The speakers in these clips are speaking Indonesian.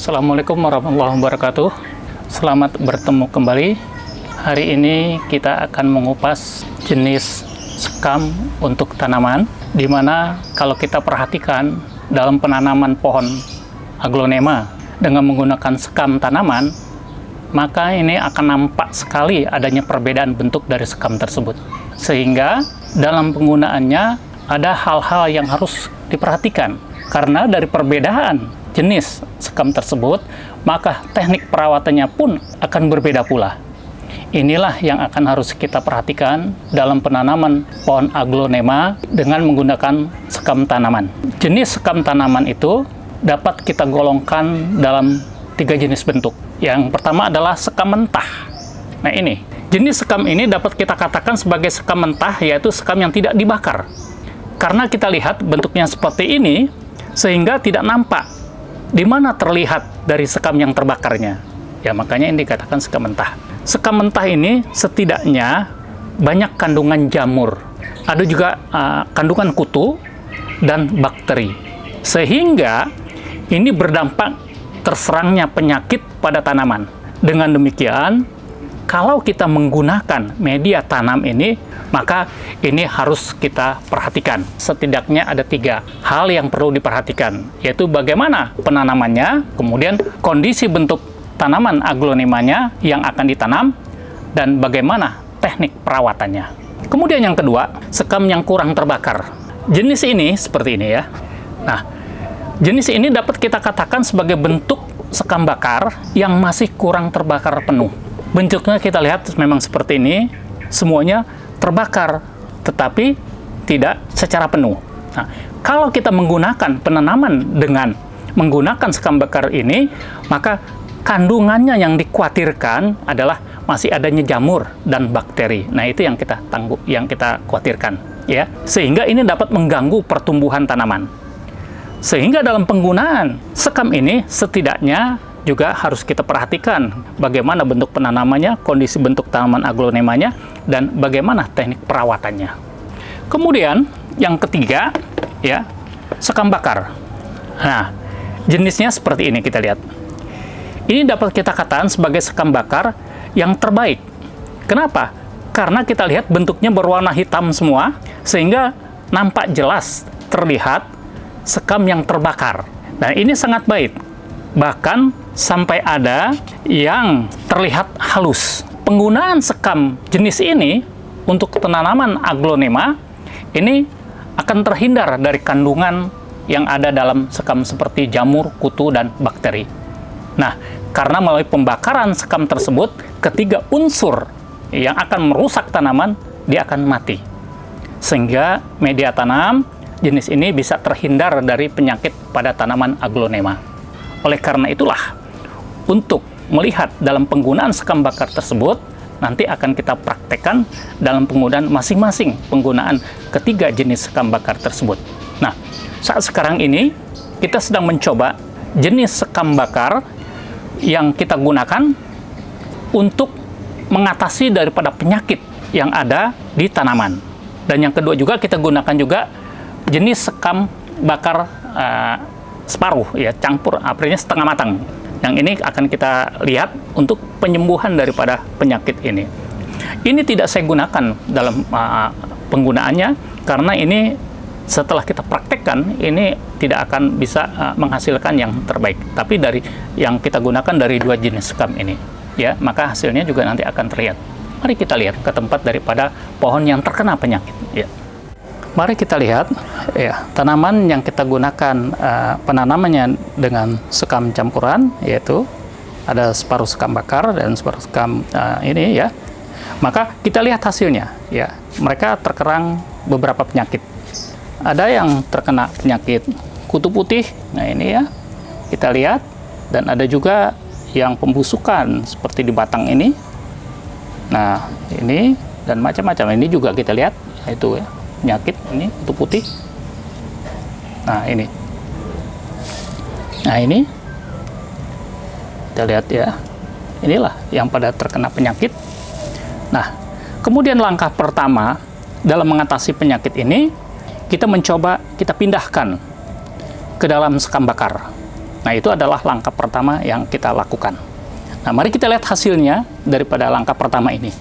Assalamualaikum warahmatullahi wabarakatuh. Selamat bertemu kembali. Hari ini kita akan mengupas jenis sekam untuk tanaman, di mana kalau kita perhatikan dalam penanaman pohon aglonema dengan menggunakan sekam tanaman, maka ini akan nampak sekali adanya perbedaan bentuk dari sekam tersebut. Sehingga dalam penggunaannya ada hal-hal yang harus diperhatikan. Karena dari perbedaan jenis sekam tersebut, maka teknik perawatannya pun akan berbeda pula. Inilah yang akan harus kita perhatikan dalam penanaman pohon aglonema dengan menggunakan sekam tanaman. Jenis sekam tanaman itu dapat kita golongkan dalam 3 jenis bentuk. Yang pertama adalah sekam mentah. Nah ini, jenis sekam ini dapat kita katakan sebagai sekam mentah, yaitu sekam yang tidak dibakar. Karena kita lihat bentuknya seperti ini, sehingga tidak nampak di mana terlihat dari sekam yang terbakarnya. Ya, makanya ini dikatakan sekam mentah. Sekam mentah ini setidaknya banyak kandungan jamur. Ada juga kandungan kutu dan bakteri. Sehingga ini berdampak terserangnya penyakit pada tanaman. Dengan demikian, kalau kita menggunakan media tanam ini, maka ini harus kita perhatikan. Setidaknya ada 3 hal yang perlu diperhatikan, yaitu bagaimana penanamannya, kemudian kondisi bentuk tanaman aglonemanya yang akan ditanam, dan bagaimana teknik perawatannya. Kemudian yang kedua, sekam yang kurang terbakar. Jenis ini seperti ini ya. Nah, jenis ini dapat kita katakan sebagai bentuk sekam bakar yang masih kurang terbakar penuh. Bentuknya kita lihat memang seperti ini, semuanya terbakar, tetapi tidak secara penuh. Nah, kalau kita menggunakan penanaman dengan menggunakan sekam bakar ini, maka kandungannya yang dikhawatirkan adalah masih adanya jamur dan bakteri. Nah, itu yang kita khawatirkan, ya. Sehingga ini dapat mengganggu pertumbuhan tanaman. Sehingga dalam penggunaan sekam ini setidaknya juga harus kita perhatikan bagaimana bentuk penanamannya, kondisi bentuk tanaman aglonemanya, dan bagaimana teknik perawatannya. Kemudian yang ketiga, ya, sekam bakar. Nah, jenisnya seperti ini kita lihat. Ini dapat kita katakan sebagai sekam bakar yang terbaik. Kenapa? Karena kita lihat bentuknya berwarna hitam semua, sehingga nampak jelas terlihat sekam yang terbakar. Nah, ini sangat baik. Bahkan sampai ada yang terlihat halus. Penggunaan sekam jenis ini untuk penanaman aglonema ini akan terhindar dari kandungan yang ada dalam sekam seperti jamur, kutu, dan bakteri. Nah, karena melalui pembakaran sekam tersebut, ketiga unsur yang akan merusak tanaman, dia akan mati. Sehingga media tanam jenis ini bisa terhindar dari penyakit pada tanaman aglonema. Oleh karena itulah, untuk melihat dalam penggunaan sekam bakar tersebut, nanti akan kita praktekkan dalam penggunaan masing-masing penggunaan ketiga jenis sekam bakar tersebut. Nah, saat sekarang ini, kita sedang mencoba jenis sekam bakar yang kita gunakan untuk mengatasi daripada penyakit yang ada di tanaman. Dan yang kedua juga, kita gunakan juga jenis sekam bakar separuh, ya, campur, artinya setengah matang. Yang ini akan kita lihat untuk penyembuhan daripada penyakit ini. Ini tidak saya gunakan dalam penggunaannya, karena ini setelah kita praktekkan, ini tidak akan bisa menghasilkan yang terbaik. Tapi dari yang kita gunakan dari 2 jenis sekam ini, ya, maka hasilnya juga nanti akan terlihat. Mari kita lihat ke tempat daripada pohon yang terkena penyakit, ya. Mari kita lihat, ya, tanaman yang kita gunakan penanamannya dengan sekam campuran, yaitu ada separuh sekam bakar dan separuh sekam ini, ya. Maka kita lihat hasilnya, ya. Mereka terkerang beberapa penyakit. Ada yang terkena penyakit kutu putih, nah ini ya, kita lihat, dan ada juga yang pembusukan seperti di batang ini. Nah, ini dan macam-macam ini juga kita lihat, itu ya. Penyakit ini kutu putih. Nah, ini kita lihat ya, inilah yang pada terkena penyakit. Nah, kemudian langkah pertama dalam mengatasi penyakit ini, kita mencoba kita pindahkan ke dalam sekam bakar. Nah, itu adalah langkah pertama yang kita lakukan. Nah, mari kita lihat hasilnya daripada langkah pertama ini.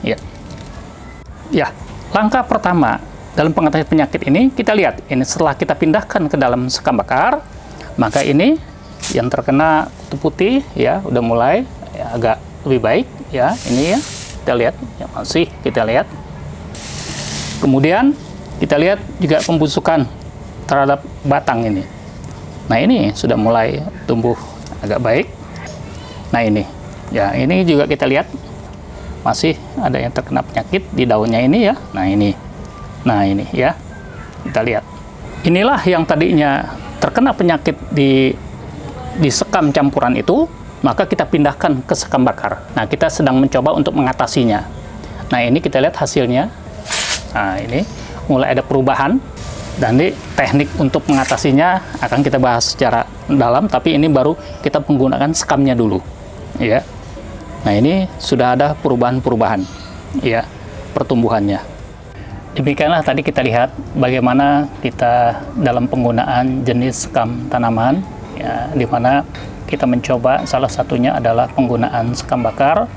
Ya, langkah pertama dalam pengatasi penyakit ini, kita lihat, ini setelah kita pindahkan ke dalam sekam bakar, maka ini yang terkena kutu putih, ya, udah mulai ya, agak lebih baik, ya, ini ya, kita lihat, ya, masih kita lihat. Kemudian, kita lihat juga pembusukan terhadap batang ini. Nah, ini sudah mulai tumbuh agak baik. Nah, ini ya, ini juga kita lihat masih ada yang terkena penyakit di daunnya ini ya. Nah, ini ya, kita lihat. Inilah yang tadinya terkena penyakit di sekam campuran itu, maka kita pindahkan ke sekam bakar. Nah, kita sedang mencoba untuk mengatasinya. Nah, ini kita lihat hasilnya. Nah, ini mulai ada perubahan. Dan ini teknik untuk mengatasinya akan kita bahas secara dalam, tapi ini baru kita menggunakan sekamnya dulu, ya. Nah, ini sudah ada perubahan-perubahan, ya, pertumbuhannya. Demikianlah tadi kita lihat bagaimana kita dalam penggunaan jenis sekam tanaman, ya, di mana kita mencoba salah satunya adalah penggunaan sekam bakar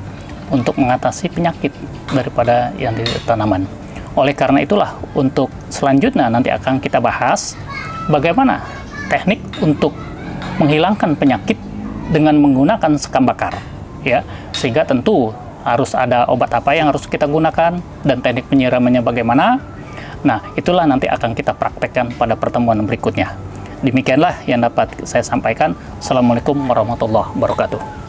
untuk mengatasi penyakit daripada yang di tanaman. Oleh karena itulah, untuk selanjutnya nanti akan kita bahas bagaimana teknik untuk menghilangkan penyakit dengan menggunakan sekam bakar, ya. Sehingga tentu harus ada obat apa yang harus kita gunakan dan teknik penyiramannya bagaimana. Nah, itulah nanti akan kita praktekkan pada pertemuan berikutnya. Demikianlah yang dapat saya sampaikan. Assalamualaikum warahmatullahi wabarakatuh.